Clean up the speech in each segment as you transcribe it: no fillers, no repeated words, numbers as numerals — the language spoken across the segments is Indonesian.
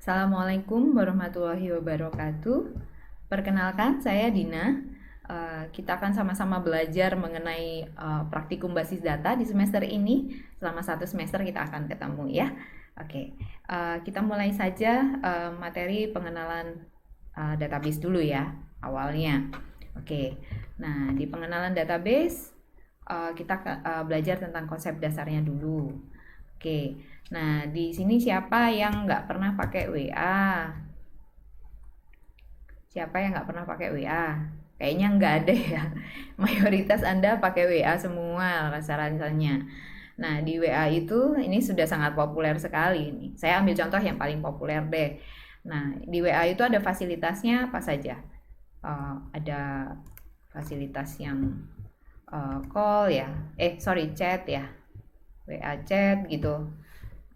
Assalamualaikum warahmatullahi wabarakatuh. Perkenalkan, saya Dina. Kita akan sama-sama belajar mengenai praktikum basis data di semester ini. Selama satu semester kita akan ketemu ya. Oke, kita mulai saja materi pengenalan database dulu ya, awalnya. Oke, nah di pengenalan database kita belajar tentang konsep dasarnya dulu. Oke, nah di sini siapa yang nggak pernah pakai WA? Siapa yang nggak pernah pakai WA? Kayaknya nggak ada ya. Mayoritas Anda pakai WA semua rasa-rasanya. Nah, di WA itu ini sudah sangat populer sekali nih. Saya ambil contoh yang paling populer deh. Nah, di WA itu ada fasilitasnya apa saja? Ada fasilitas yang call ya. Chat ya. WA chat gitu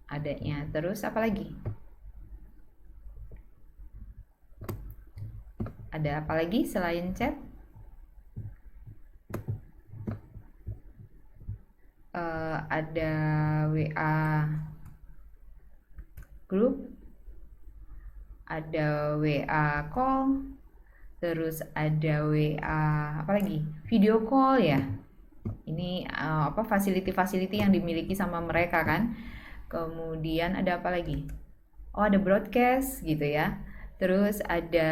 adanya. Terus apa lagi? Ada apa lagi selain chat? Ada WA group, ada WA call, terus ada WA apa lagi? Video call ya. Ini fasiliti-fasiliti yang dimiliki sama mereka kan. Kemudian ada apa lagi? Oh, ada broadcast gitu ya. Terus ada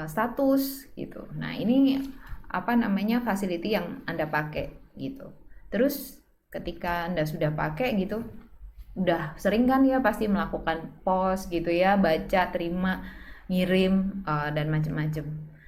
status gitu. Nah, ini fasiliti yang Anda pakai gitu. Terus ketika Anda sudah pakai gitu, udah sering kan ya pasti melakukan post gitu ya, baca, terima, ngirim dan macam-macam.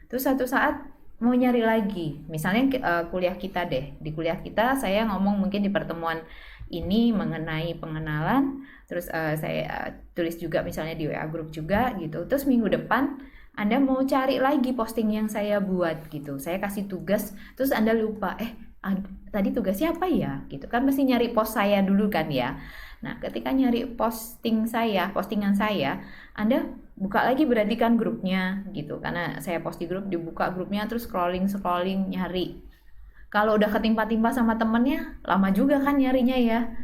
Terus satu saat mau nyari lagi, misalnya kuliah kita deh, di kuliah kita saya ngomong mungkin di pertemuan ini mengenai pengenalan, terus saya tulis juga misalnya di WA group juga gitu. Terus minggu depan Anda mau cari lagi posting yang saya buat gitu, saya kasih tugas, terus Anda lupa, tadi tugasnya apa ya gitu kan, mesti nyari post saya dulu kan ya. Nah, ketika nyari postingan saya, Anda buka lagi berarti kan grupnya gitu, karena saya post di grup, dibuka grupnya, terus scrolling nyari. Kalau udah ketimpa-timpa sama temennya, lama juga kan nyarinya ya.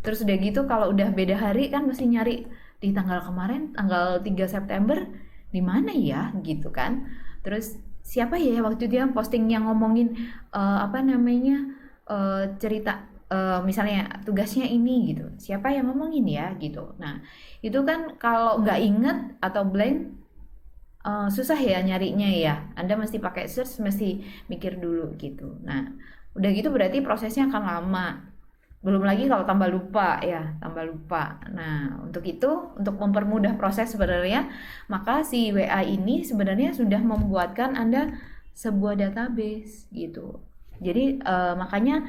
Terus udah gitu kalau udah beda hari kan mesti nyari di tanggal kemarin, tanggal 3 September, di mana ya gitu kan. Terus siapa ya waktu dia posting yang ngomongin cerita misalnya tugasnya ini gitu, siapa yang ngomongin ya gitu. Nah, itu kan kalau nggak inget atau blank, susah ya nyarinya ya. Anda mesti pakai search, mesti mikir dulu gitu. Nah, udah gitu berarti prosesnya akan lama. Belum lagi kalau tambah lupa ya, tambah lupa. Nah, untuk mempermudah proses sebenarnya, maka si WA ini sebenarnya sudah membuatkan Anda sebuah database gitu. Jadi makanya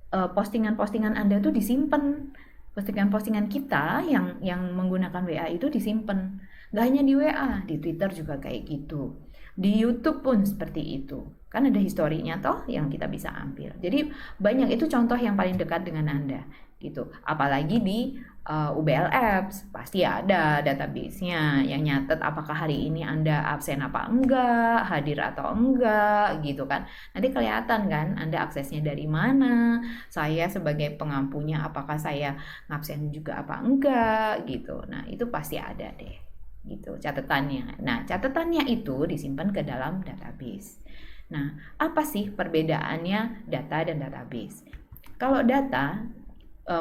postingan-postingan Anda tuh disimpan. Postingan-postingan kita yang menggunakan WA itu disimpan. Gak hanya di WA, di Twitter juga kayak gitu. Di YouTube pun seperti itu. Kan ada historinya toh yang kita bisa ambil. Jadi banyak, itu contoh yang paling dekat dengan Anda gitu. Apalagi di UBL Apps pasti ada database-nya yang nyatet apakah hari ini Anda absen apa enggak, hadir atau enggak gitu kan. Nanti kelihatan kan Anda aksesnya dari mana, saya sebagai pengampunya apakah saya ngabsen juga apa enggak gitu. Nah, itu pasti ada deh gitu catatannya. Nah, catatannya itu disimpan ke dalam database. Nah, apa sih perbedaannya data dan database? Kalau data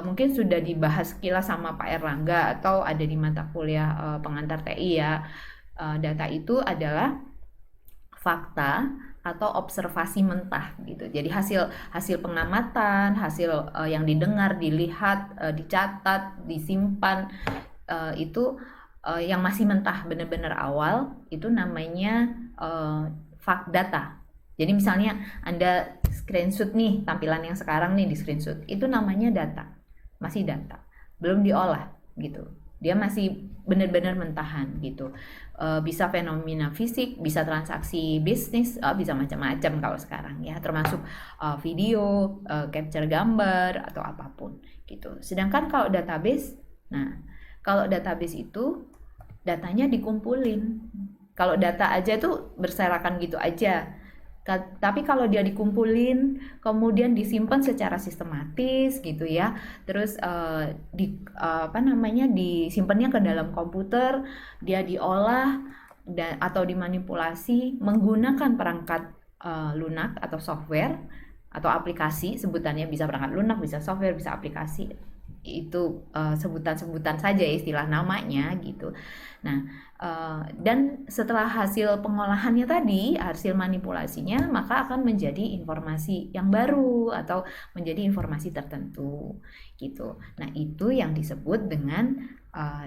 mungkin sudah dibahas sekilas sama Pak Erlangga atau ada di mata kuliah pengantar TI ya. Data itu adalah fakta atau observasi mentah gitu. Jadi hasil pengamatan, hasil yang didengar, dilihat, dicatat, disimpan, itu yang masih mentah, benar-benar awal, itu namanya data. Jadi misalnya Anda screenshot nih, tampilan yang sekarang nih di screenshot, itu namanya data, masih data, belum diolah gitu. Dia masih benar-benar mentahan gitu. Bisa fenomena fisik, bisa transaksi bisnis, bisa macam-macam kalau sekarang ya, termasuk video, capture gambar atau apapun gitu. Sedangkan kalau database, kalau database itu datanya dikumpulin. Kalau data aja tuh berserakan gitu aja. Tapi kalau dia dikumpulin, kemudian disimpan secara sistematis gitu ya, terus apa namanya, disimpannya ke dalam komputer, dia diolah dan atau dimanipulasi menggunakan perangkat lunak atau software atau aplikasi, sebutannya bisa perangkat lunak, bisa software, bisa aplikasi, itu sebutan-sebutan saja istilah namanya gitu. Nah, dan setelah hasil pengolahannya tadi, hasil manipulasinya, maka akan menjadi informasi yang baru atau menjadi informasi tertentu gitu. Nah, itu yang disebut dengan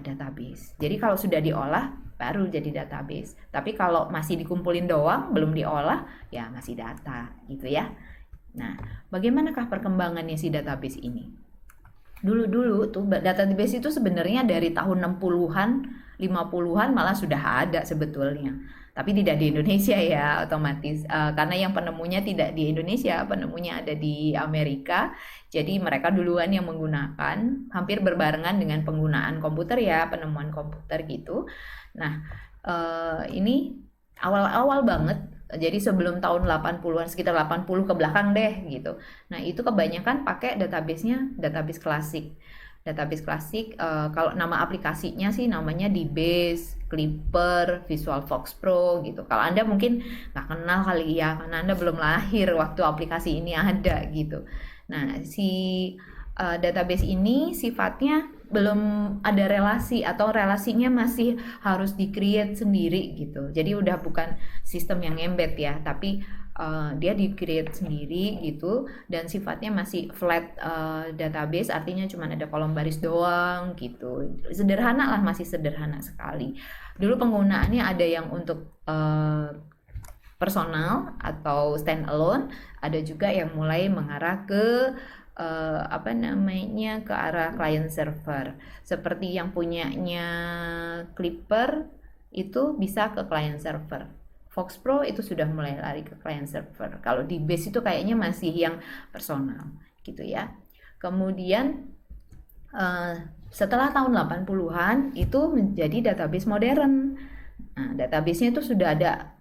database. Jadi kalau sudah diolah baru jadi database. Tapi kalau masih dikumpulin doang, belum diolah, ya masih data gitu ya. Nah, bagaimanakah perkembangannya si database ini? Dulu-dulu tuh database itu sebenarnya dari tahun 60-an, 50-an malah sudah ada sebetulnya. Tapi tidak di Indonesia ya, otomatis. Karena yang penemunya tidak di Indonesia, penemunya ada di Amerika. Jadi mereka duluan yang menggunakan, hampir berbarengan dengan penggunaan komputer ya, penemuan komputer gitu. Nah, ini awal-awal banget. Jadi sebelum tahun 80-an, sekitar 80 ke belakang deh gitu. Nah, itu kebanyakan pakai database-nya database klasik. Database klasik, kalau nama aplikasinya sih namanya DBase, Clipper, VisualFox Pro gitu. Kalau Anda mungkin nggak kenal kali ya, karena Anda belum lahir waktu aplikasi ini ada gitu. Nah, si database ini sifatnya belum ada relasi atau relasinya masih harus di-create sendiri gitu. Jadi udah bukan sistem yang embed ya, tapi dia di-create sendiri gitu, dan sifatnya masih flat database, artinya cuma ada kolom baris doang gitu. Sederhana lah, masih sederhana sekali. Dulu penggunaannya ada yang untuk personal atau standalone, ada juga yang mulai mengarah ke apa namanya, ke arah client server, seperti yang punyanya Clipper itu bisa ke client server. Fox Pro itu sudah mulai lari ke client server. Kalau di base itu kayaknya masih yang personal gitu ya. Kemudian setelah tahun 80-an itu menjadi database modern. Nah, database-nya itu sudah ada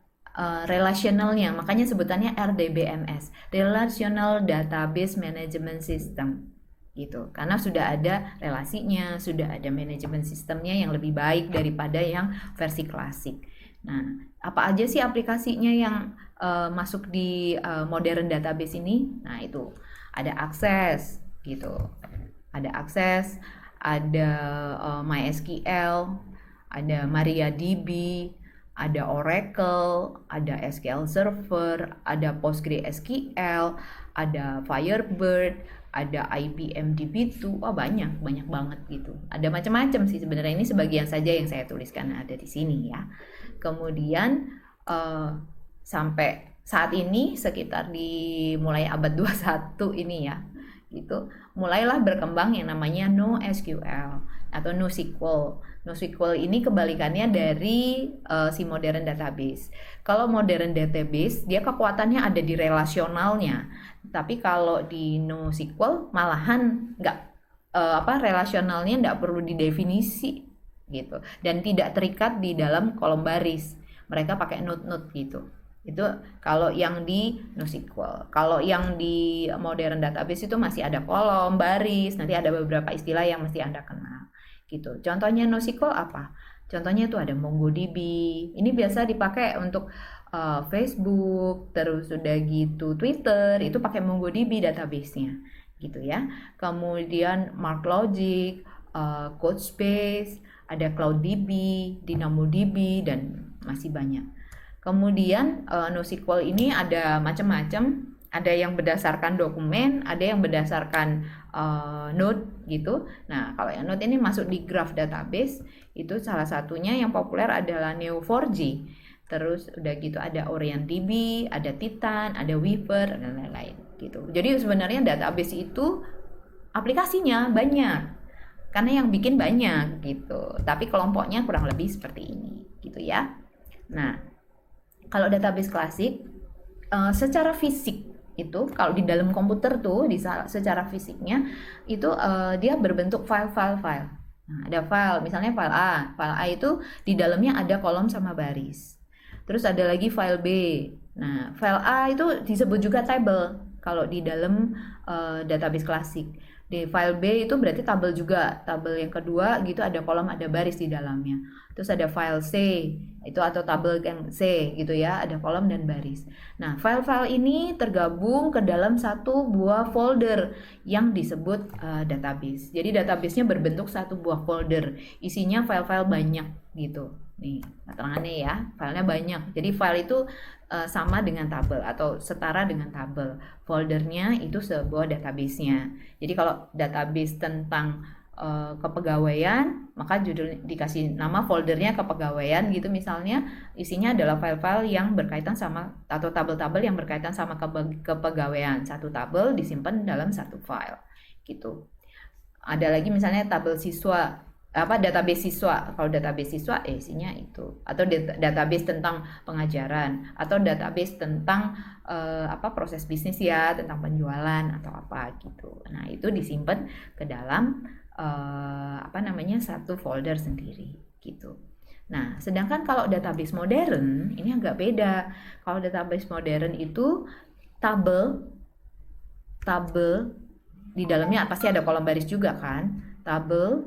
relationalnya, makanya sebutannya RDBMS, Relational Database Management System gitu, karena sudah ada relasinya, sudah ada manajemen sistemnya yang lebih baik daripada yang versi klasik. Nah, apa aja sih aplikasinya yang masuk di modern database ini? Nah, itu ada Access gitu, ada Access, ada MySQL, ada MariaDB, ada Oracle, ada SQL Server, ada PostgreSQL, ada Firebird, ada IBM DB2, banyak banget gitu. Ada macam-macam sih sebenarnya, ini sebagian saja yang saya tuliskan ada di sini ya. Kemudian sampai saat ini sekitar di mulai abad 21 ini ya, gitu, mulailah berkembang yang namanya NoSQL atau NoSQL. NoSQL ini kebalikannya dari si modern database. Kalau modern database dia kekuatannya ada di relasionalnya, tapi kalau di NoSQL malahan nggak relasionalnya nggak perlu didefinisi gitu, dan tidak terikat di dalam kolom baris. Mereka pakai node-node gitu. Itu kalau yang di NoSQL. Kalau yang di modern database itu masih ada kolom, baris, nanti ada beberapa istilah yang mesti Anda kenal gitu. Contohnya NoSQL apa? Contohnya itu ada MongoDB. Ini biasa dipakai untuk Facebook, terus udah gitu Twitter, itu pakai MongoDB database-nya gitu ya. Kemudian MarkLogic, Couchbase, ada CloudDB, DynamoDB, dan masih banyak. Kemudian NoSQL ini ada macam-macam, ada yang berdasarkan dokumen, ada yang berdasarkan node gitu. Nah, kalau yang node ini masuk di graph database, itu salah satunya yang populer adalah Neo4j. Terus udah gitu ada OrientDB, ada Titan, ada Weaver, dan lain-lain gitu. Jadi sebenarnya database itu aplikasinya banyak, karena yang bikin banyak gitu. Tapi kelompoknya kurang lebih seperti ini gitu ya. Nah, kalau database klasik secara fisik itu, kalau di dalam komputer tuh secara fisiknya itu dia berbentuk file. Nah, ada file, misalnya file A itu di dalamnya ada kolom sama baris. Terus ada lagi file B. Nah, file A itu disebut juga table kalau di dalam database klasik. Di file B itu berarti tabel juga, tabel yang kedua gitu, ada kolom ada baris di dalamnya. Terus ada file C itu atau tabel yang C gitu ya, ada kolom dan baris. Nah, file-file ini tergabung ke dalam satu buah folder yang disebut database. Jadi database-nya berbentuk satu buah folder, isinya file-file banyak gitu. Nih, keterangannya ya, filenya banyak. Jadi file itu sama dengan tabel atau setara dengan tabel. Foldernya itu sebuah database-nya. Jadi kalau database tentang kepegawaian, maka judul dikasih nama foldernya kepegawaian gitu misalnya, isinya adalah file-file yang berkaitan sama atau tabel-tabel yang berkaitan sama kepegawaian. Satu tabel disimpan dalam satu file gitu. Ada lagi misalnya tabel siswa, database siswa. Kalau database siswa isinya itu, atau database tentang pengajaran, atau database tentang proses bisnis ya, tentang penjualan atau apa gitu. Nah, itu disimpan ke dalam satu folder sendiri gitu. Nah, sedangkan kalau database modern ini agak beda. Kalau database modern itu tabel di dalamnya pasti ada kolom baris juga kan, tabel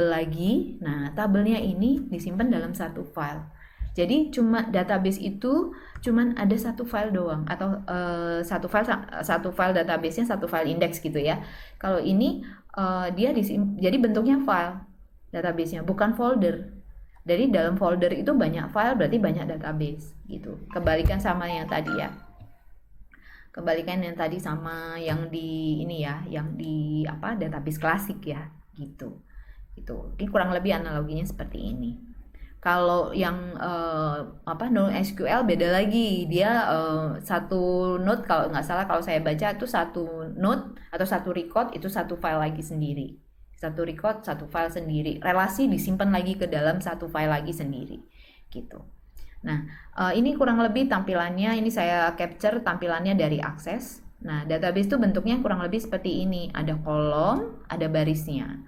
lagi. Nah, tabelnya ini disimpan dalam satu file. Jadi cuma database itu cuman ada satu file doang, atau satu file database-nya, satu file index gitu ya. Kalau ini dia jadi bentuknya file database-nya, bukan folder. Jadi dalam folder itu banyak file, berarti banyak database gitu. Kebalikan sama yang tadi ya. Kebalikan yang tadi sama yang di ini ya, yang di database klasik ya, gitu. Ini kurang lebih analoginya seperti ini. Kalau yang NoSQL beda lagi, dia satu node, kalau nggak salah kalau saya baca itu satu node atau satu record itu satu file lagi sendiri. Satu record satu file sendiri. Relasi disimpan lagi ke dalam satu file lagi sendiri, gitu. Nah, ini kurang lebih tampilannya, ini saya capture tampilannya dari Access. Nah, database itu bentuknya kurang lebih seperti ini. Ada kolom, ada barisnya.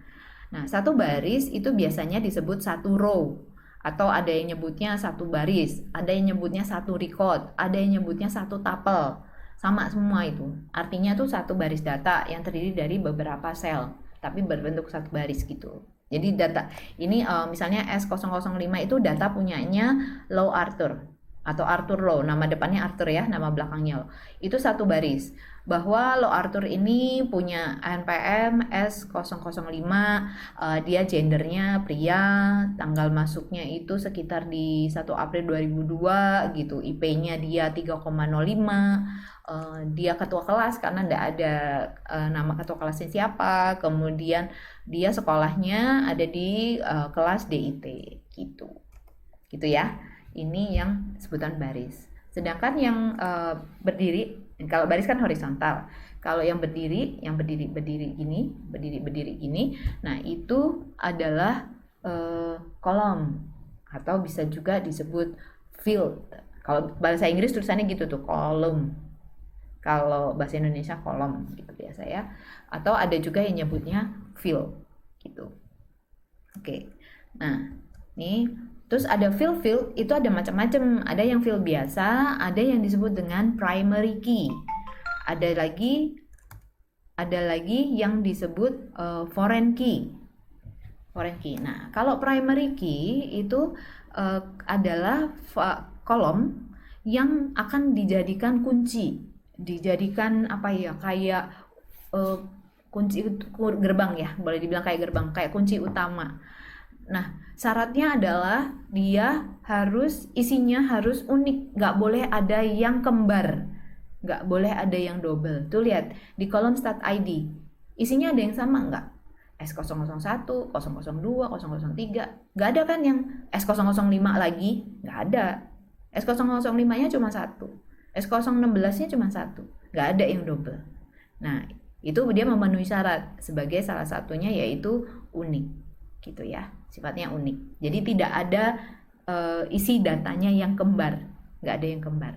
Nah, satu baris itu biasanya disebut satu row. Atau ada yang nyebutnya satu baris, ada yang nyebutnya satu record, ada yang nyebutnya satu tuple. Sama semua itu. Artinya tuh satu baris data yang terdiri dari beberapa sel, tapi berbentuk satu baris gitu. Jadi data ini misalnya S005 itu data punyanya Low Arthur atau Arthur Low, nama depannya Arthur ya, nama belakangnya Low. Itu satu baris. Bahwa Low Arthur ini punya NPM S005, dia gendernya pria, tanggal masuknya itu sekitar di 1 April 2002 gitu, IP-nya dia 3,05, dia ketua kelas karena tidak ada nama ketua kelasnya siapa, kemudian dia sekolahnya ada di kelas DIT gitu ya. Ini yang sebutan baris. Sedangkan yang berdiri, kalau baris kan horizontal, kalau yang berdiri gini, nah itu adalah kolom, atau bisa juga disebut field. Kalau bahasa Inggris tulisannya gitu tuh, kolom. Kalau bahasa Indonesia kolom gitu biasa ya. Atau ada juga yang nyebutnya field gitu. Oke. Nah, nih terus ada field itu ada macam-macam. Ada yang field biasa, ada yang disebut dengan primary key. Ada lagi yang disebut foreign key. Nah, kalau primary key itu adalah kolom yang akan dijadikan kunci. Dijadikan kayak kunci gerbang ya, boleh dibilang kayak gerbang, kayak kunci utama. Nah, syaratnya adalah dia isinya harus unik, nggak boleh ada yang kembar, nggak boleh ada yang double. Tuh lihat di kolom start ID, isinya ada yang sama nggak? S001, 002, 003, nggak ada kan yang S005 lagi? Nggak ada. S005-nya cuma satu, S016-nya cuma satu, nggak ada yang double. Nah, itu dia memenuhi syarat sebagai salah satunya yaitu unik, gitu ya, sifatnya unik. Jadi tidak ada isi datanya yang kembar, nggak ada yang kembar.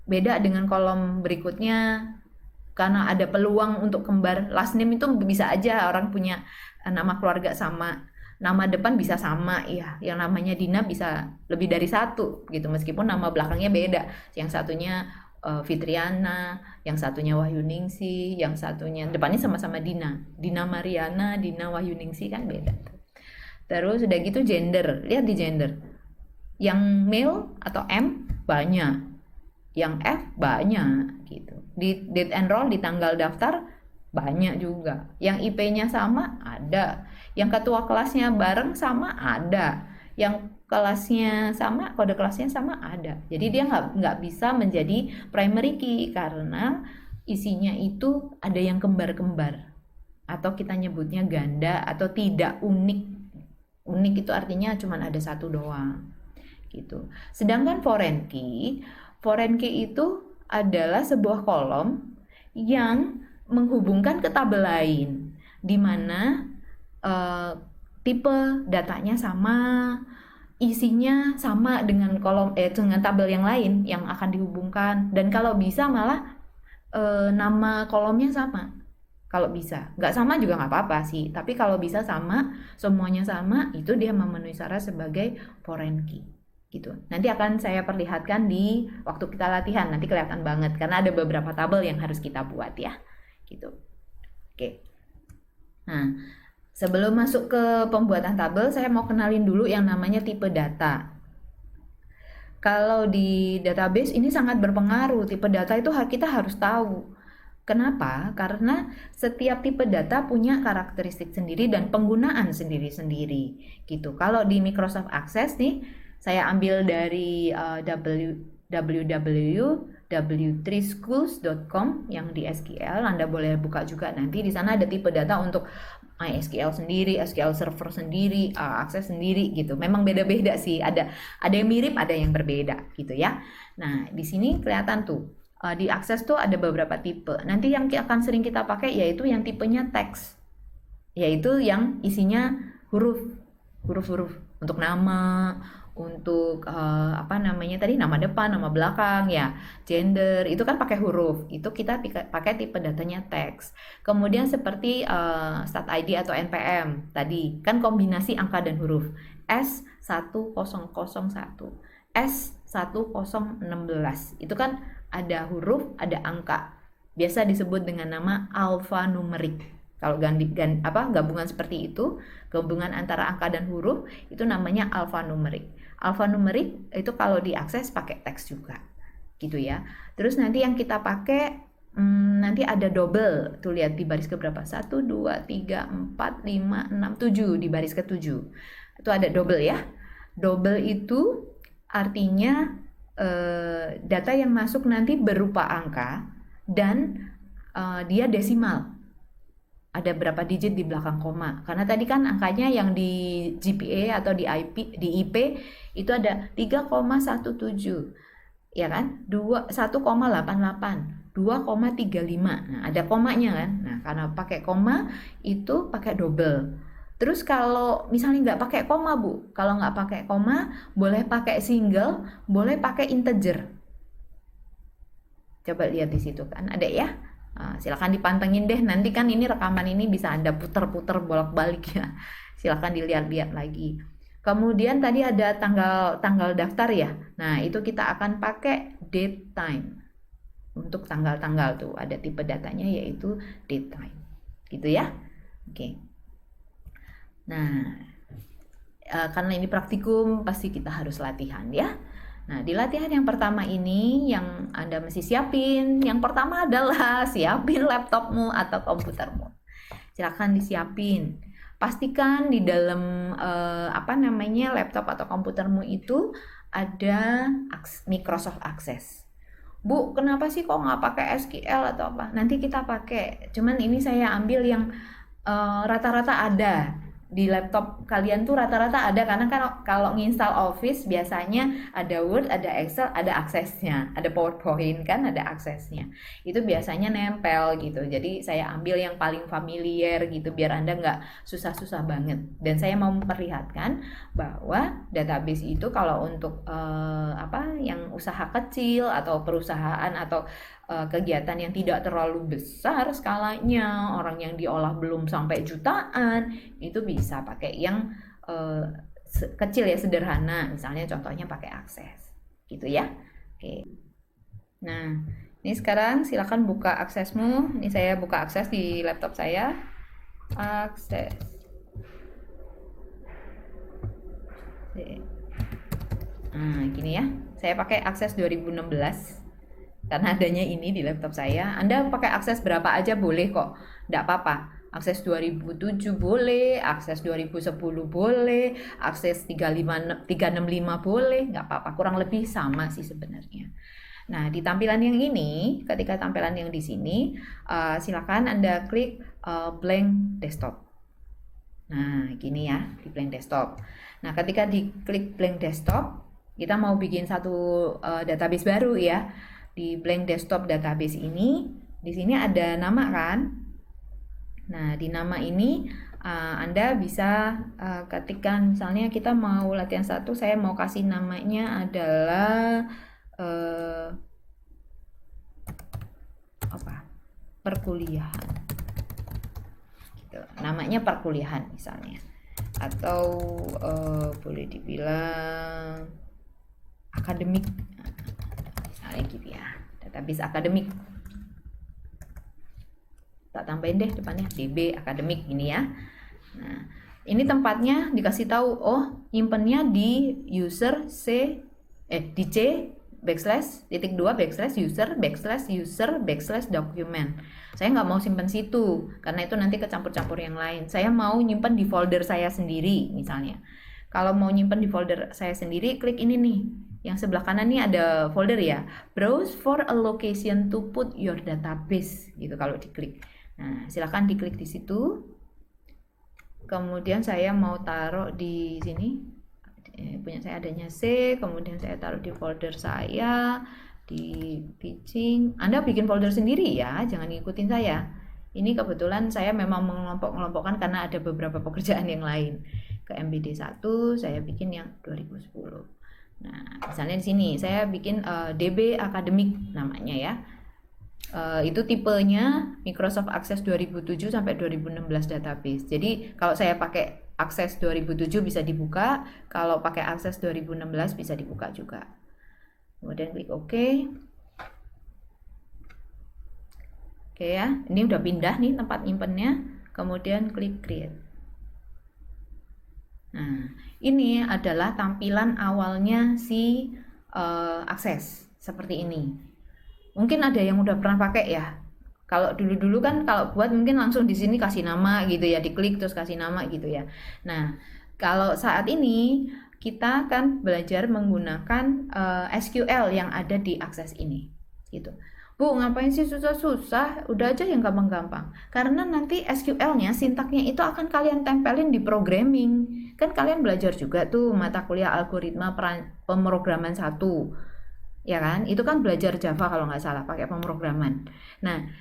Beda dengan kolom berikutnya, karena ada peluang untuk kembar. Last name itu bisa aja orang punya nama keluarga sama, nama depan bisa sama ya, yang namanya Dina bisa lebih dari satu gitu, meskipun nama belakangnya beda. Yang satunya Fitriana, yang satunya Wahyuningsih, yang satunya depannya sama-sama Dina, Dina Mariana, Dina Wahyuningsih, kan beda. Terus udah gitu gender, lihat di gender, yang male atau M banyak, yang F banyak gitu. Di date enroll, di tanggal daftar banyak juga. Yang IP-nya sama ada, yang ketua kelasnya bareng sama ada, yang kelasnya sama, kode kelasnya sama ada. Jadi dia nggak bisa menjadi primary key karena isinya itu ada yang kembar-kembar, atau kita nyebutnya ganda atau tidak unik. Unik itu artinya cuma ada satu doang gitu. Sedangkan foreign key itu adalah sebuah kolom yang menghubungkan ke tabel lain, di mana tipe datanya sama, isinya sama dengan kolom dengan tabel yang lain yang akan dihubungkan, dan kalau bisa malah nama kolomnya sama. Kalau bisa, nggak sama juga nggak apa-apa sih, tapi kalau bisa sama, semuanya sama, itu dia memenuhi syarat sebagai foreign key gitu. Nanti akan saya perlihatkan di waktu kita latihan, nanti kelihatan banget karena ada beberapa tabel yang harus kita buat ya gitu. Oke, nah sebelum masuk ke pembuatan tabel, saya mau kenalin dulu yang namanya tipe data. Kalau di database ini sangat berpengaruh, tipe data itu kita harus tahu. Kenapa? Karena setiap tipe data punya karakteristik sendiri dan penggunaan sendiri-sendiri gitu. Kalau di Microsoft Access nih, saya ambil dari www.w3schools.com yang di SQL. Anda boleh buka juga nanti, di sana ada tipe data untuk MySQL sendiri, SQL Server sendiri, Access sendiri gitu. Memang beda-beda sih, ada yang mirip, ada yang berbeda gitu ya. Nah, di sini kelihatan tuh. Di Access tuh ada beberapa tipe. Nanti yang akan sering kita pakai yaitu yang tipenya teks, yaitu yang isinya huruf untuk nama, untuk apa namanya tadi, nama depan, nama belakang ya, gender, itu kan pakai huruf. Itu kita pakai tipe datanya teks. Kemudian seperti stat ID atau NPM tadi kan kombinasi angka dan huruf, S1001, S1016, itu kan ada huruf, ada angka. Biasa disebut dengan nama alfanumerik. Kalau gabungan seperti itu, gabungan antara angka dan huruf, itu namanya alfanumerik. Alfanumerik itu kalau diakses pakai teks juga, gitu ya. Terus nanti yang kita pakai, nanti ada double. Tuh lihat di baris keberapa? 1, 2, 3, 4, 5, 6, 7. Di baris ke-7. Itu ada double ya. Double itu artinya data yang masuk nanti berupa angka dan dia desimal. Ada berapa digit di belakang koma. Karena tadi kan angkanya yang di GPA atau di IP itu ada 3,17. Ya kan? 1,88, 2,35. Nah, ada komanya kan? Nah, karena pakai koma itu pakai double. Terus kalau misalnya nggak pakai koma Bu, kalau nggak pakai koma boleh pakai single, boleh pakai integer. Coba lihat di situ kan ada ya. Silakan dipantengin deh, nanti kan ini rekaman ini bisa Anda puter-puter bolak-balik ya. Silakan dilihat-lihat lagi. Kemudian tadi ada tanggal daftar ya. Nah, itu kita akan pakai date time. Untuk tanggal-tanggal tuh ada tipe datanya yaitu date time. Gitu ya. Oke. Nah, karena ini praktikum pasti kita harus latihan ya. Nah, di latihan yang pertama ini yang Anda mesti siapin, yang pertama adalah siapin laptopmu atau komputermu. Silakan disiapin. Pastikan di dalam laptop atau komputermu itu ada Microsoft Access. Bu, kenapa sih kok nggak pakai SQL atau apa? Nanti kita pakai. Cuman ini saya ambil yang rata-rata ada di laptop kalian tuh, rata-rata ada, karena kan kalau nginstal Office biasanya ada Word, ada Excel, ada aksesnya, ada PowerPoint kan, ada aksesnya. Itu biasanya nempel gitu. Jadi saya ambil yang paling familiar gitu biar Anda nggak susah-susah banget. Dan saya mau memperlihatkan bahwa database itu kalau untuk yang usaha kecil atau perusahaan atau kegiatan yang tidak terlalu besar skalanya, orang yang diolah belum sampai jutaan, itu bisa pakai yang kecil ya, sederhana. Misalnya contohnya pakai akses, gitu ya. Oke. Nah, ini sekarang silakan buka aksesmu. Ini saya buka akses di laptop saya. Akses. Nah, gini ya. Saya pakai akses 2016. Karena adanya ini di laptop saya. Anda pakai akses berapa aja boleh kok. Nggak apa-apa. Akses 2007 boleh, akses 2010 boleh, akses 365 boleh, nggak apa-apa. Kurang lebih sama sih sebenarnya. Nah, di tampilan yang ini, ketika tampilan yang di sini, silakan Anda klik blank desktop. Nah, gini ya, di blank desktop. Nah, ketika diklik blank desktop, kita mau bikin satu database baru ya. Di blank desktop database ini, di sini ada nama kan? Nah, di nama ini Anda bisa ketikkan, misalnya kita mau latihan 1, saya mau kasih namanya adalah perkuliahan. Gitu. Namanya perkuliahan misalnya. Atau boleh dibilang akademik. Misalnya gitu ya. Database akademik. Tak tambahin deh depannya DB akademik ini ya. Nah, ini tempatnya dikasih tahu, oh nyimpennya di user di C /2/user/user/user/ document. Saya nggak mau simpen situ karena itu nanti kecampur-campur yang lain. Saya mau nyimpen di folder saya sendiri misalnya. Kalau mau nyimpen di folder saya sendiri, klik ini nih. Yang sebelah kanan nih ada folder ya. Browse for a location to put your database gitu kalau diklik. Nah, silakan diklik di situ. Kemudian saya mau taruh di sini. Punya saya adanya C, kemudian saya taruh di folder saya di pitching. Anda bikin folder sendiri ya, jangan ngikutin saya. Ini kebetulan saya memang mengelompok-kelompokkan karena ada beberapa pekerjaan yang lain. Ke MBD 1 saya bikin yang 2010. Nah, misalnya di sini saya bikin DB akademik namanya ya. Itu tipenya Microsoft Access 2007 sampai 2016 database. Jadi kalau saya pakai Access 2007 bisa dibuka, kalau pakai Access 2016 bisa dibuka juga. Kemudian klik OK. Oke ya, ini udah pindah nih tempat nyimpennya. Kemudian klik Create. Nah, ini adalah tampilan awalnya si Access seperti ini. Mungkin ada yang udah pernah pakai ya. Kalau dulu-dulu kan kalau buat mungkin langsung di sini kasih nama gitu ya, diklik terus kasih nama gitu ya. Nah, kalau saat ini kita akan belajar menggunakan SQL yang ada di Access ini gitu. Bu, ngapain sih susah-susah? Udah aja yang gampang-gampang. Karena nanti SQL-nya, sintaknya itu akan kalian tempelin di programming. Kan kalian belajar juga tuh mata kuliah algoritma pemrograman 1. Ya kan? Itu kan belajar Java kalau nggak salah, pakai pemrograman. Nah,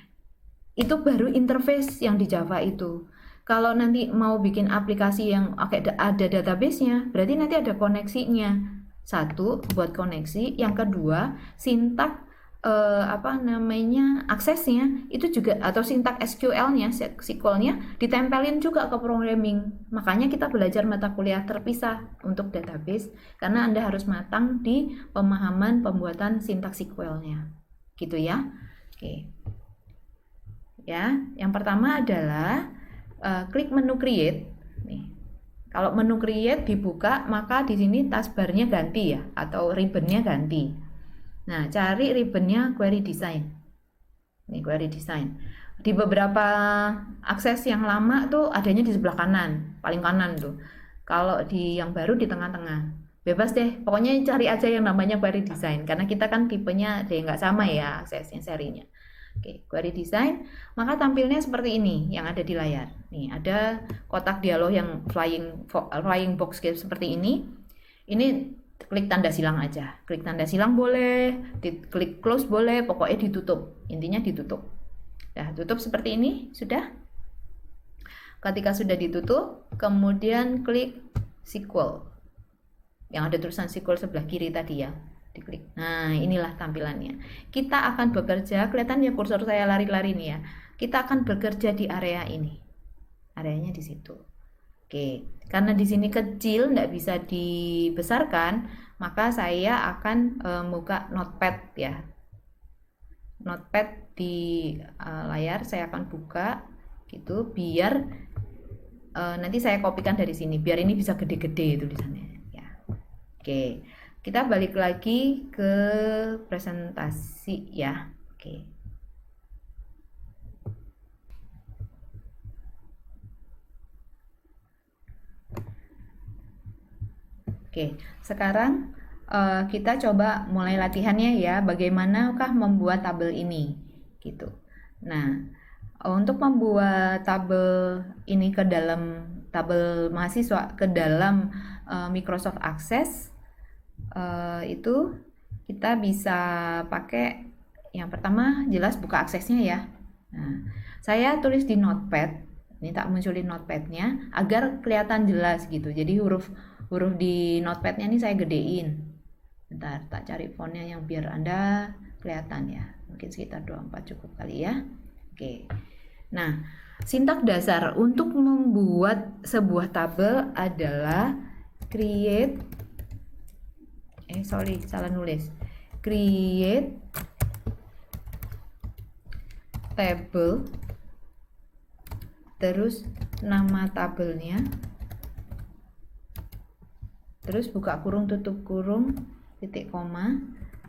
itu baru interface yang di Java itu. Kalau nanti mau bikin aplikasi yang ada database-nya, berarti nanti ada koneksinya. Satu, buat koneksi. Yang kedua, sintak aksesnya itu juga, atau sintak SQL-nya, SQL-nya ditempelin juga ke programming. Makanya kita belajar mata kuliah terpisah untuk database karena Anda harus matang di pemahaman pembuatan sintak SQL-nya. Gitu ya. Oke. Ya, yang pertama adalah klik menu create. Nih. Kalau menu create dibuka, maka di sini taskbar-nya ganti ya, atau ribbon-nya ganti. Nah, cari ribbon-nya query design. Ini query design. Di beberapa akses yang lama tuh adanya di sebelah kanan, paling kanan tuh. Kalau di yang baru di tengah-tengah. Bebas deh, pokoknya cari aja yang namanya query design. Karena kita kan tipenya ada yang nggak sama ya aksesnya, serinya. Oke, query design. Maka tampilnya seperti ini yang ada di layar. Nih, ada kotak dialog yang flying box seperti ini. Ini klik tanda silang aja. Klik tanda silang boleh, klik close boleh, pokoknya ditutup. Intinya ditutup. Nah, tutup seperti ini, sudah. Ketika sudah ditutup, kemudian klik SQL. Yang ada tulisan SQL sebelah kiri tadi ya. Diklik. Nah, inilah tampilannya. Kita akan bekerja, kelihatan ya kursor saya lari-lari nih ya. Kita akan bekerja di area ini. Areanya di situ. Oke, karena di sini kecil nggak bisa dibesarkan, maka saya akan buka notepad ya. Notepad di layar saya akan buka gitu, biar nanti saya kopikan dari sini, biar ini bisa gede-gede tulisannya ya. Oke, kita balik lagi ke presentasi ya. Oke. Oke, sekarang kita coba mulai latihannya ya. Bagaimanakah membuat tabel ini, gitu. Nah, untuk membuat tabel ini ke dalam tabel mahasiswa ke dalam Microsoft Access itu kita bisa pakai yang pertama jelas buka aksesnya ya. Nah, saya tulis di notepad. Ini tak munculin notepadnya agar kelihatan jelas gitu. Jadi huruf di notepadnya ini saya gedein. Bentar, tak cari fontnya yang biar Anda kelihatan ya. Mungkin sekitar 24 cukup kali ya. Oke. Nah, sintak dasar untuk membuat sebuah tabel adalah create salah nulis. Create table, terus nama tabelnya, terus buka kurung tutup kurung titik koma.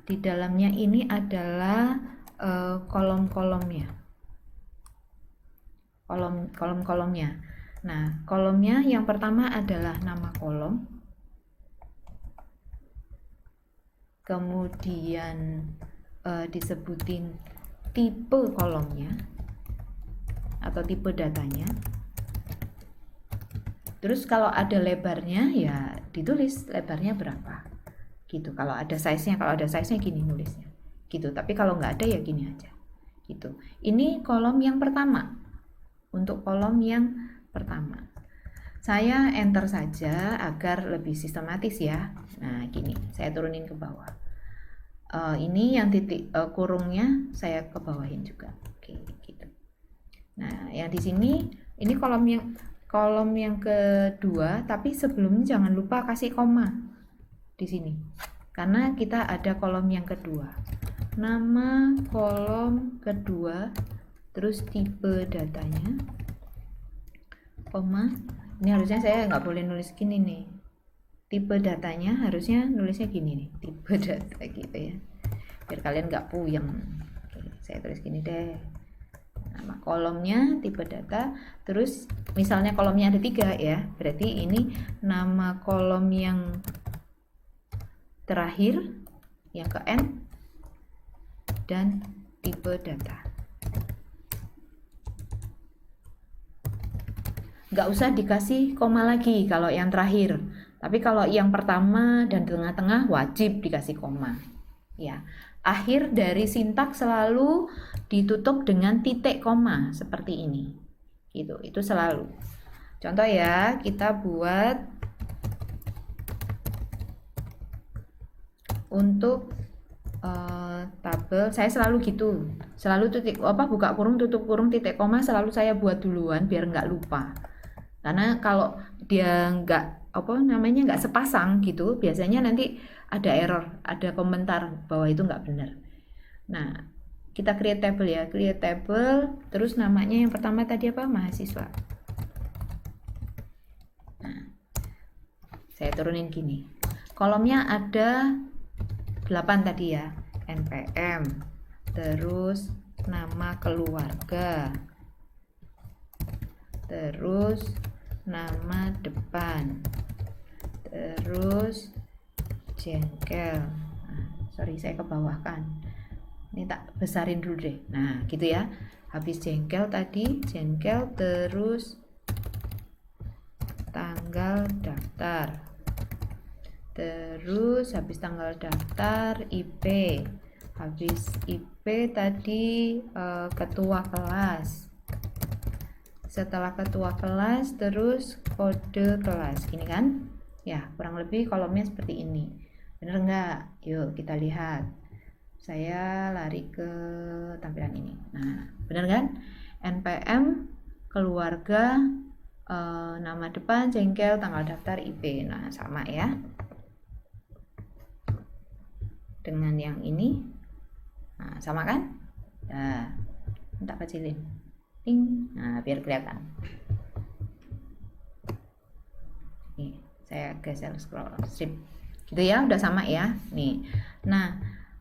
Di dalamnya ini adalah kolom-kolomnya, kolom-kolomnya. Nah, kolomnya yang pertama adalah nama kolom, kemudian disebutin tipe kolomnya atau tipe datanya. Terus kalau ada lebarnya ya ditulis lebarnya berapa gitu. Kalau ada size-nya gini nulisnya gitu. Tapi kalau nggak ada ya gini aja gitu. Ini kolom yang pertama. Untuk kolom yang pertama saya enter saja agar lebih sistematis ya. Nah gini, saya turunin ke bawah. Ini yang titik kurungnya saya ke bawahin juga. Oke, gitu. Nah, yang di sini ini kolom yang kedua, tapi sebelumnya jangan lupa kasih koma di sini. Karena kita ada kolom yang kedua. Nama kolom kedua, terus tipe datanya, koma. Ini harusnya saya nggak boleh nulis gini nih. Tipe datanya harusnya nulisnya gini nih, tipe data gitu ya, biar kalian nggak puyeng. Oke, saya tulis gini deh, nama kolomnya tipe data, terus misalnya kolomnya ada 3 ya, berarti ini nama kolom yang terakhir yang ke N dan tipe data. Nggak usah dikasih koma lagi kalau yang terakhir. Tapi kalau yang pertama dan tengah-tengah wajib dikasih koma. Ya, akhir dari sintak selalu ditutup dengan titik koma seperti ini. Gitu, itu selalu. Contoh ya, kita buat untuk tabel, saya selalu gitu. Selalu buka kurung tutup kurung titik koma selalu saya buat duluan biar nggak lupa. Karena kalau dia nggak nggak sepasang gitu, biasanya nanti ada error, ada komentar bahwa itu nggak benar. Nah, kita create table ya, create table, terus namanya yang pertama tadi apa? Mahasiswa. Nah, saya turunin gini, kolomnya ada 8 tadi ya, NPM, terus nama keluarga, terus nama depan, terus jengkel. Nah, sorry saya kebawahkan, ini tak besarin dulu deh. Nah gitu ya, habis jengkel tadi, jengkel terus tanggal daftar, terus habis tanggal daftar IP, habis IP tadi ketua kelas, setelah ketua kelas terus kode kelas, gini kan ya, kurang lebih kolomnya seperti ini. Bener nggak? Yuk kita lihat, saya lari ke tampilan ini. Nah bener kan, NPM keluarga nama depan, jengkel, tanggal daftar, IP. Nah, sama ya. Dengan yang ini. Nah, sama kan? Nah, minta kecilin. Ting. Nah, biar kelihatan. Nih, saya geser scroll strip. Gitu ya, udah sama ya. Nih. Nah,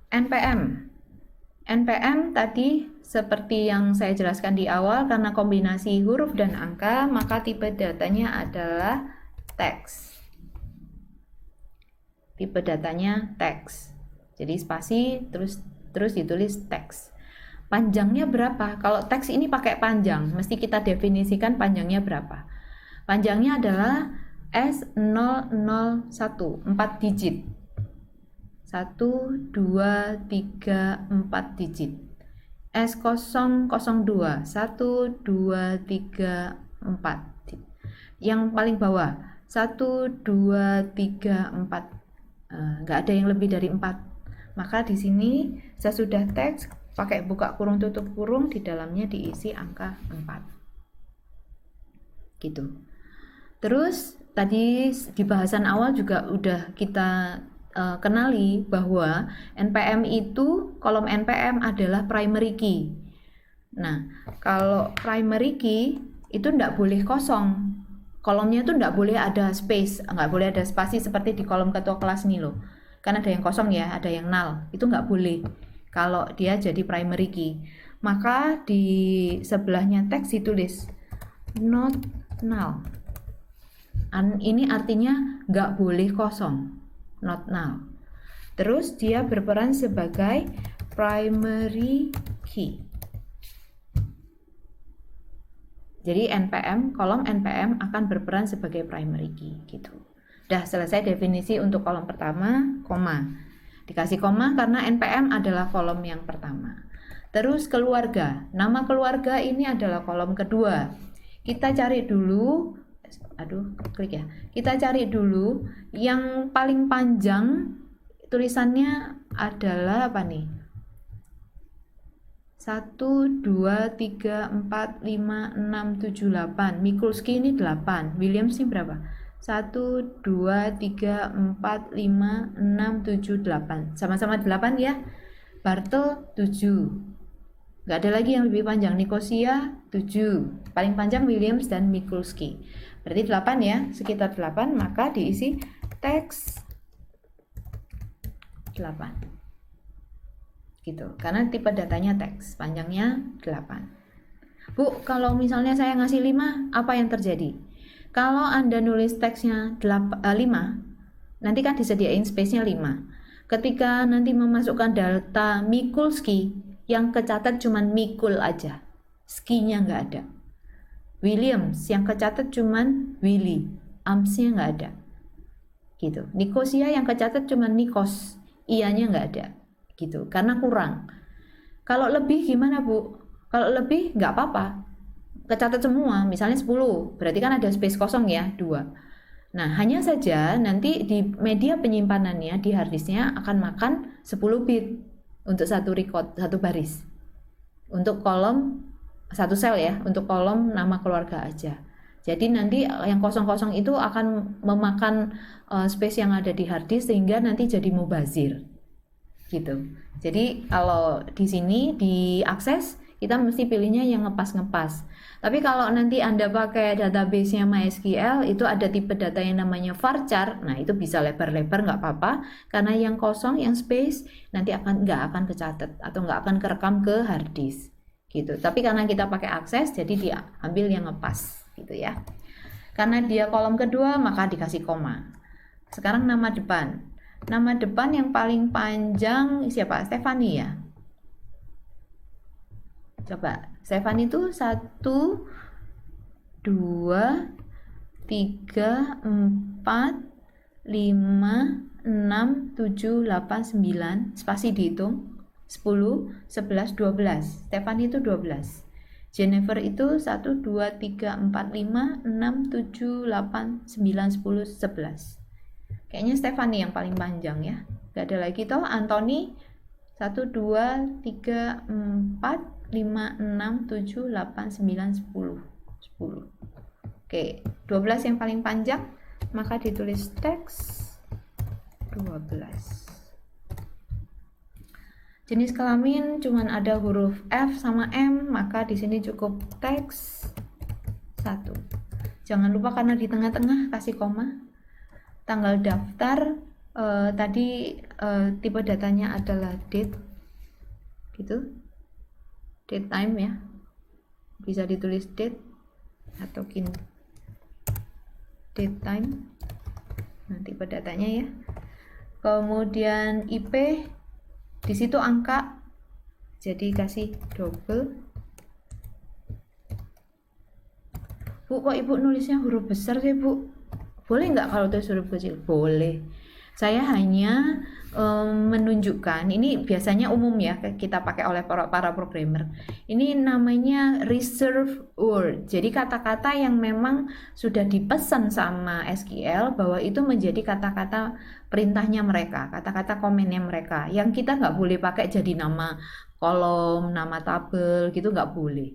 NPM tadi seperti yang saya jelaskan di awal, karena kombinasi huruf dan angka, maka tipe datanya adalah teks. Tipe datanya teks. Jadi spasi terus ditulis teks. Panjangnya berapa? Kalau teks ini pakai panjang, mesti kita definisikan panjangnya berapa. Panjangnya adalah S001, 4 digit. 1, 2, 3, 4 digit. S002, 1, 2, 3, 4. Yang paling bawah, 1, 2, 3, 4. Nggak ada yang lebih dari 4. Maka di sini saya sudah teks, pakai buka kurung tutup kurung, di dalamnya diisi angka 4. Gitu. Terus tadi di bahasan awal juga udah kita kenali bahwa NPM itu, kolom NPM adalah primary key. Nah, kalau primary key itu enggak boleh kosong. Kolomnya itu enggak boleh ada space, enggak boleh ada spasi seperti di kolom ketua kelas nih loh. Kan ada yang kosong ya, ada yang null. Itu enggak boleh kalau dia jadi primary key. Maka di sebelahnya teks ditulis not null. Ini artinya enggak boleh kosong. Not null. Terus dia berperan sebagai primary key. Jadi NPM, kolom NPM akan berperan sebagai primary key gitu. Udah selesai definisi untuk kolom pertama, koma. Dikasih koma karena NPM adalah kolom yang pertama. Terus keluarga. Nama keluarga ini adalah kolom kedua. Kita cari dulu, klik ya. Kita cari dulu yang paling panjang tulisannya adalah apa nih? 1, 2, 3, 4, 5, 6, 7, 8. Mikulski ini 8. Williams ini berapa? 1, 2, 3, 4, 5, 6, 7, 8. Sama-sama 8 ya. Bartel 7. Gak ada lagi yang lebih panjang. Nicosia 7. Paling panjang Williams dan Mikulski. Berarti 8 ya. Sekitar 8. Maka diisi teks 8. Gitu, karena tipe datanya teks, panjangnya 8. Bu, kalau misalnya saya ngasih 5, apa yang terjadi? Kalau Anda nulis teksnya 5, nanti kan disediain space-nya 5. Ketika nanti memasukkan data Mikulski, yang kecatat cuma Mikul aja, ski-nya nggak ada. Williams, yang kecatat cuma Willy, Amsnya nggak ada. Gitu. Nicosia yang kecatat cuma Nikos, ianya nggak ada. Gitu, karena kurang. Kalau lebih gimana Bu? Kalau lebih nggak apa-apa, kecatat semua, misalnya 10, berarti kan ada space kosong ya, 2. Nah, hanya saja nanti di media penyimpanannya di harddisknya akan makan 10 bit untuk satu record, satu baris. Untuk kolom satu sel ya, untuk kolom nama keluarga aja. Jadi nanti yang kosong-kosong itu akan memakan space yang ada di harddisk sehingga nanti jadi mubazir. Gitu. Jadi kalau di sini diakses kita mesti pilihnya yang ngepas-ngepas. Tapi kalau nanti Anda pakai database-nya MySQL, itu ada tipe data yang namanya varchar. Nah, itu bisa lebar-lebar nggak apa-apa, karena yang kosong, yang space nanti nggak akan kecatat atau nggak akan kerekam ke hard disk. Gitu. Tapi karena kita pakai akses, jadi diambil yang ngepas, gitu ya. Karena dia kolom kedua, maka dikasih koma. Sekarang nama depan. Nama depan yang paling panjang siapa? Stefani ya? Coba, Stefani itu 1, 2, 3, 4, 5, 6, 7, 8, 9. Spasi dihitung. 10, 11, 12. Stefani itu 12. Jennifer itu 1, 2, 3, 4, 5, 6, 7, 8, 9, 10, 11. Kayaknya Stefani yang paling panjang ya. Gak ada lagi toh. Anthony 1, 2, 3, 4, 5, 6, 7, 8, 9, 10. 10. Oke, 12 yang paling panjang, maka ditulis teks 12. Jenis kelamin cuman ada huruf F sama M, maka di sini cukup teks 1. Jangan lupa karena di tengah-tengah kasih koma. Tanggal daftar tadi tipe datanya adalah date, gitu, date time ya, bisa ditulis date atau date time. Nah, tipe datanya ya. Kemudian IP, di situ angka, jadi kasih double. Bu, kok ibu nulisnya huruf besar sih bu? Boleh nggak kalau tulis huruf kecil? Boleh. Saya hanya menunjukkan, ini biasanya umum ya kita pakai oleh para programmer. Ini namanya reserve word. Jadi kata-kata yang memang sudah dipesan sama SQL bahwa itu menjadi kata-kata perintahnya mereka, kata-kata komennya mereka. Yang kita nggak boleh pakai jadi nama kolom, nama tabel gitu, nggak boleh.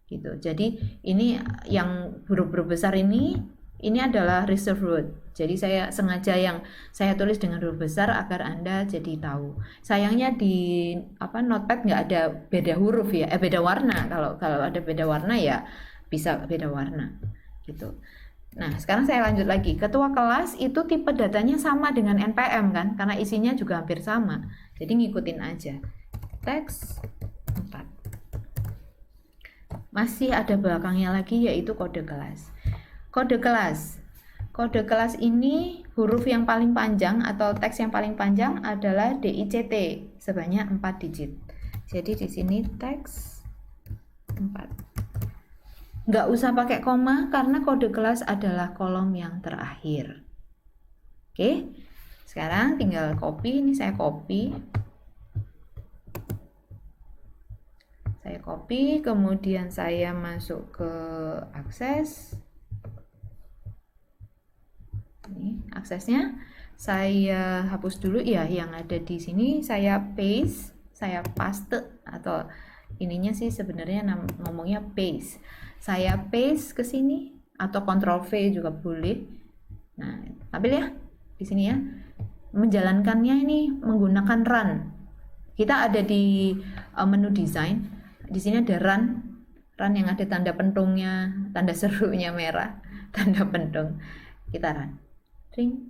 Gitu. Jadi ini yang huruf-huruf besar ini adalah reserve word. Jadi saya sengaja yang saya tulis dengan huruf besar agar Anda jadi tahu. Sayangnya di notepad nggak ada beda huruf ya, beda warna. Kalau ada beda warna ya bisa beda warna gitu. Nah, sekarang saya lanjut lagi. Ketua kelas itu tipe datanya sama dengan NPM kan, karena isinya juga hampir sama. Jadi ngikutin aja. Teks 4. Masih ada belakangnya lagi yaitu kode kelas. Kode kelas. Kode kelas ini huruf yang paling panjang atau teks yang paling panjang adalah DICT sebanyak 4 digit. Jadi di sini teks 4. Nggak usah pakai koma karena kode kelas adalah kolom yang terakhir. Oke, sekarang tinggal copy. Ini saya copy. Kemudian saya masuk ke akses. Ini aksesnya saya hapus dulu ya, yang ada di sini saya paste atau ininya sih sebenarnya ngomongnya paste. Saya paste ke sini atau Ctrl V juga boleh. Nah, tampil ya di sini ya. Menjalankannya ini menggunakan run. Kita ada di menu design. Di sini ada run yang ada tanda pentungnya, tanda serunya merah, tanda pentung. Kita run. Ring.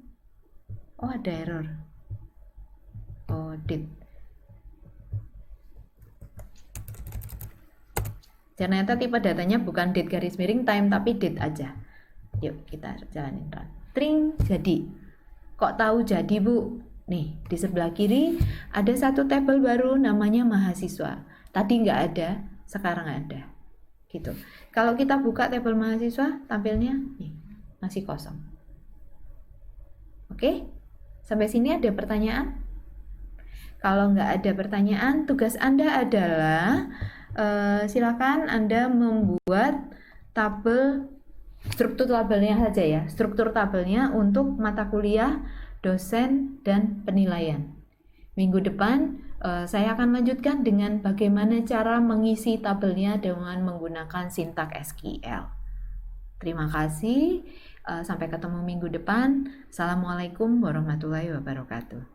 Oh, ada error. Oh, date. Ternyata tipe datanya bukan date garis miring time tapi date aja. Yuk kita jalanin run. Tring, jadi. Kok tahu jadi bu? Nih di sebelah kiri ada satu tabel baru namanya mahasiswa. Tadi nggak ada, sekarang ada. Gitu. Kalau kita buka tabel mahasiswa, tampilnya nih masih kosong. Oke, sampai sini ada pertanyaan? Kalau nggak ada pertanyaan, tugas Anda adalah silakan Anda membuat tabel, struktur tabelnya saja ya, struktur tabelnya untuk mata kuliah, dosen, dan penilaian. Minggu depan saya akan lanjutkan dengan bagaimana cara mengisi tabelnya dengan menggunakan sintak SQL. Terima kasih. Sampai ketemu minggu depan. Assalamualaikum warahmatullahi wabarakatuh.